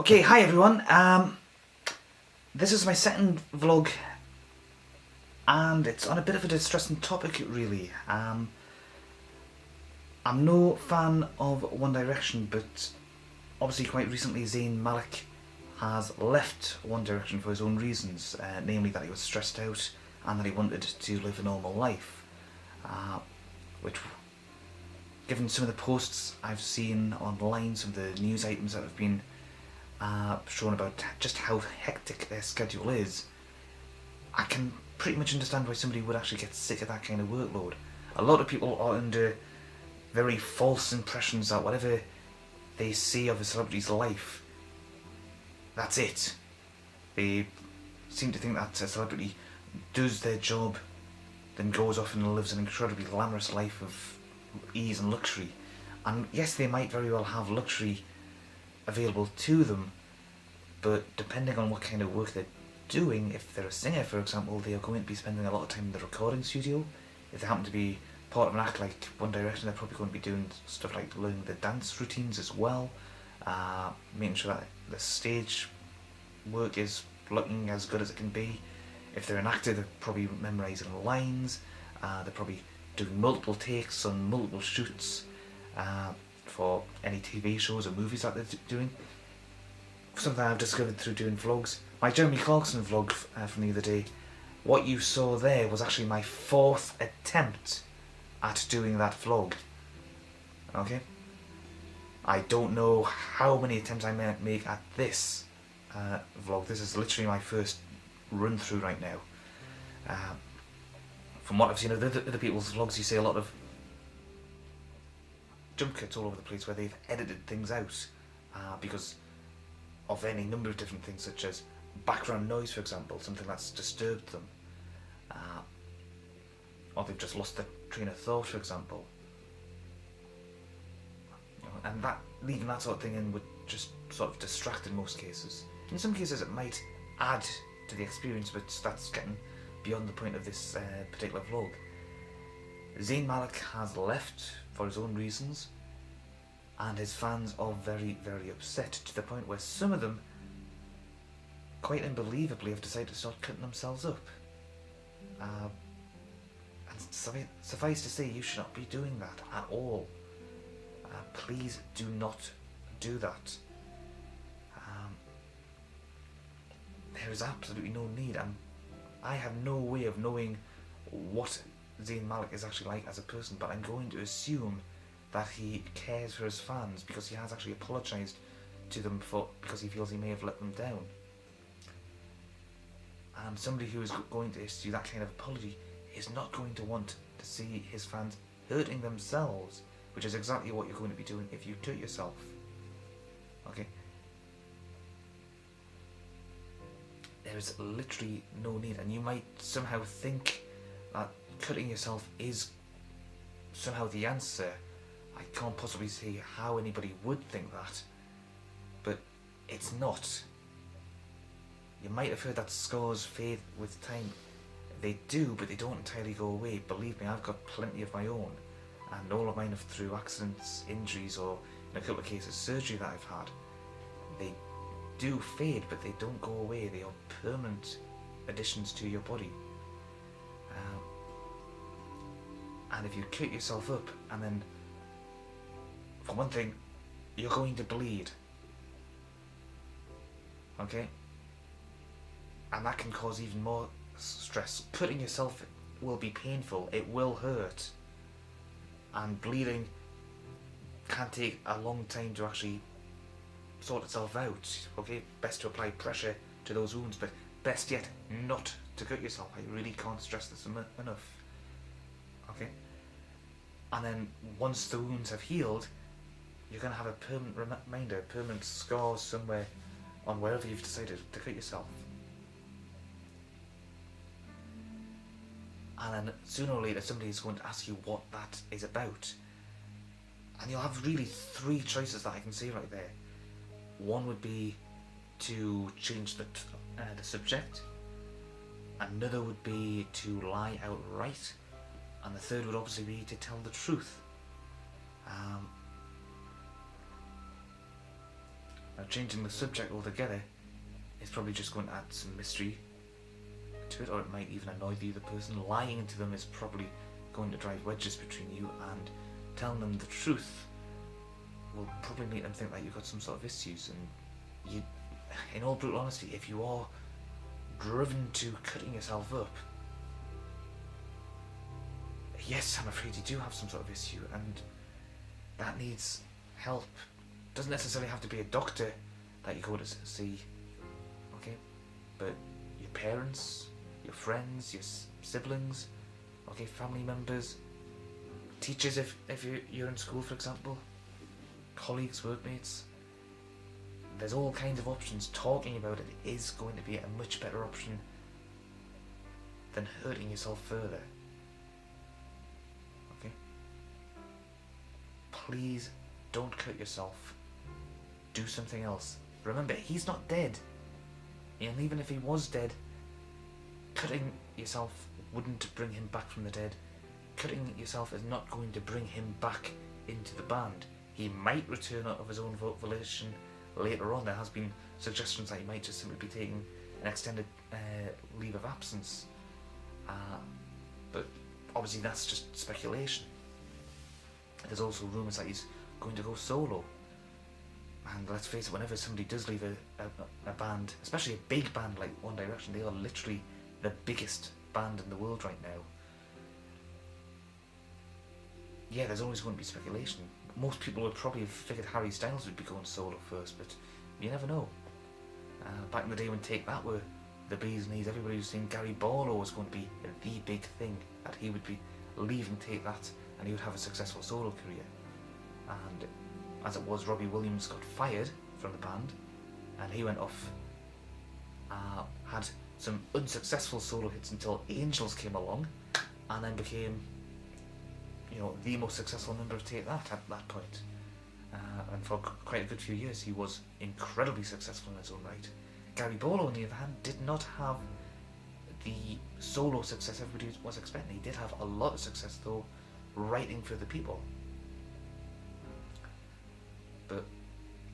Okay, hi everyone. This is my second vlog, and it's on a bit of a distressing topic, really. I'm no fan of One Direction, but obviously quite recently Zayn Malik has left One Direction for his own reasons, namely that he was stressed out and that he wanted to live a normal life, which, given some of the posts I've seen online, some of the news items that have been shown about just how hectic their schedule is, I can pretty much understand why somebody would actually get sick of that kind of workload. A lot of people are under very false impressions that whatever they see of a celebrity's life, that's it. They seem to think that a celebrity does their job, then goes off and lives an incredibly glamorous life of ease and luxury. And yes, they might very well have luxury available to them, but depending on what kind of work they're doing, if they're a singer, for example, they are going to be spending a lot of time in the recording studio. If they happen to be part of an act like One Direction, they're probably going to be doing stuff like learning the dance routines as well, making sure that the stage work is looking as good as it can be. If they're an actor, they're probably memorising lines, they're probably doing multiple takes on multiple shoots for any TV shows or movies that they're doing. Something I've discovered through doing vlogs. My Jeremy Clarkson vlog from the other day, what you saw there was actually my 4th attempt at doing that vlog. Okay? I don't know how many attempts I might make at this vlog. This is literally my first run through right now. From what I've seen of other people's vlogs, you see a lot of jump cuts all over the place where they've edited things out because of any number of different things, such as background noise, for example, something that's disturbed them, or they've just lost their train of thought, for example. And that, leaving that sort of thing in would just sort of distract in most cases. In some cases it might add to the experience, but that's getting beyond the point of this particular vlog. Zayn Malik has left for his own reasons, and his fans are very, very upset, to the point where some of them, quite unbelievably, have decided to start cutting themselves up. And suffice to say, you should not be doing that at all. Please do not do that. There is absolutely no need, and I have no way of knowing what Zayn Malik is actually like as a person, but I'm going to assume that he cares for his fans, because he has actually apologised to them because he feels he may have let them down. And somebody who is going to issue that kind of apology is not going to want to see his fans hurting themselves, which is exactly what you're going to be doing if you cut yourself. Okay? There is literally no need, and you might somehow think that cutting yourself is somehow the answer. I can't possibly see how anybody would think that, but it's not. You might have heard that scars fade with time. They do, but they don't entirely go away. Believe me, I've got plenty of my own, and all of mine are through accidents, injuries, or in a couple of cases surgery that I've had. They do fade, but they don't go away. They are permanent additions to your body. And if you cut yourself up, and then, for one thing, you're going to bleed. Okay? And that can cause even more stress. Cutting yourself will be painful, it will hurt, and bleeding can take a long time to actually sort itself out. Okay, best to apply pressure to those wounds, but best yet not to cut yourself. I really can't stress this enough. Okay, and then once the wounds have healed, you're going to have a permanent reminder, permanent scars somewhere on wherever you've decided to cut yourself. And then sooner or later somebody's going to ask you what that is about. And you'll have really 3 choices that I can see right there. One would be to change the subject. Another would be to lie outright. And the third would obviously be to tell the truth. Now, changing the subject altogether is probably just going to add some mystery to it, or it might even annoy the other person. Lying to them is probably going to drive wedges between you, and telling them the truth will probably make them think that you've got some sort of issues. And you, in all brutal honesty, if you are driven to cutting yourself up, yes, I'm afraid you do have some sort of issue, and that needs help. Doesn't necessarily have to be a doctor that you go to see, okay? But your parents, your friends, your siblings, okay, family members, teachers if you're in school, for example, colleagues, workmates. There's all kinds of options. Talking about it is going to be a much better option than hurting yourself further. Okay? Please don't cut yourself. Do something else. Remember, he's not dead. And even if he was dead, cutting yourself wouldn't bring him back from the dead. Cutting yourself is not going to bring him back into the band. He might return of his own volition later on. There has been suggestions that he might just simply be taking an extended leave of absence. But obviously that's just speculation. There's also rumours that he's going to go solo. And let's face it, whenever somebody does leave a band, especially a big band like One Direction, they are literally the biggest band in the world right now. Yeah, there's always going to be speculation. Most people would probably have figured Harry Styles would be going solo first, but you never know. Back in the day when Take That were the bee's knees, everybody was saying Gary Barlow was going to be the big thing, that he would be leaving Take That and he would have a successful solo career. And as it was, Robbie Williams got fired from the band and he went off, had some unsuccessful solo hits until Angels came along, and then became, you know, the most successful member of Take That at that point. And for quite a good few years he was incredibly successful in his own right. Gary Barlow, on the other hand, did not have the solo success everybody was expecting. He did have a lot of success though, writing for the people. But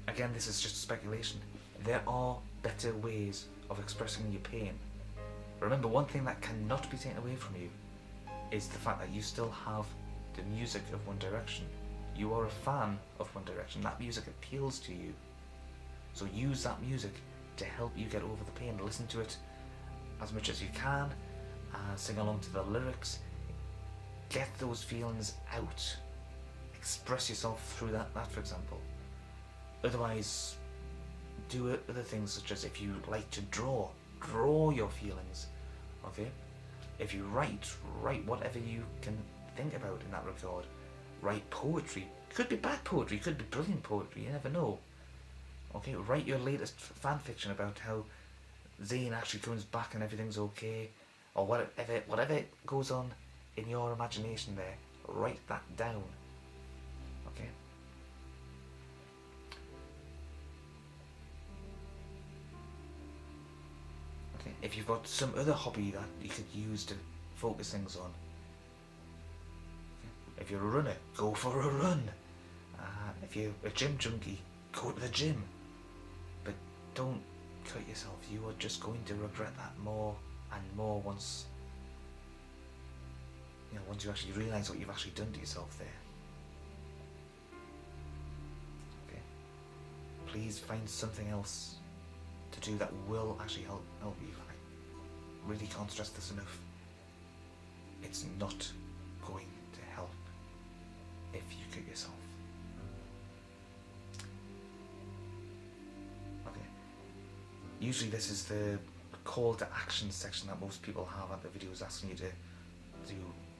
again, this is just speculation. There are better ways of expressing your pain. Remember, one thing that cannot be taken away from you is the fact that you still have the music of One Direction. You are a fan of One Direction. That music appeals to you. So use that music to help you get over the pain. Listen to it as much as you can. Sing along to the lyrics. Get those feelings out. Express yourself through that for example. Otherwise, do other things, such as if you like to draw your feelings. Okay? If you write whatever you can think about in that regard. Write poetry. Could be bad poetry, could be brilliant poetry, you never know. Okay, write your latest fan fiction about how Zayn actually comes back and everything's okay, or whatever goes on in your imagination there. Write that down. Okay? Okay, if you've got some other hobby that you could use to focus things on. If you're a runner, go for a run. If you're a gym junkie, go to the gym. But don't cut yourself. You are just going to regret that more and more once you actually realise what you've actually done to yourself there. Okay. Please find something else to do that will actually help you. I really can't stress this enough. It's not going to help if you cut yourself. Okay. Usually this is the call to action section that most people have at the videos, asking you to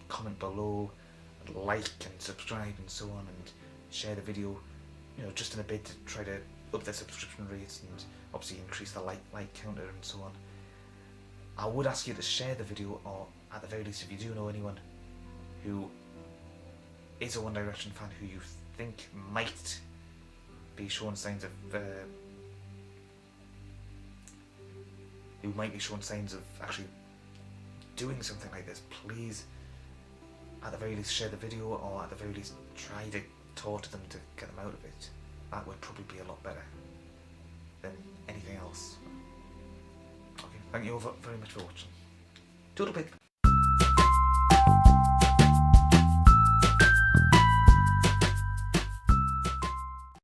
comment below, like and subscribe and so on, and share the video, just in a bid to try to up the subscription rates and obviously increase the like counter and so on. I would ask you to share the video, or at the very least, if you do know anyone who is a One Direction fan who you think might be showing signs of actually doing something like this, please, at the very least, share the video, or at the very least, try to talk to them to get them out of it. That would probably be a lot better. than anything else. Okay, thank you all very much for watching. Toodle pip.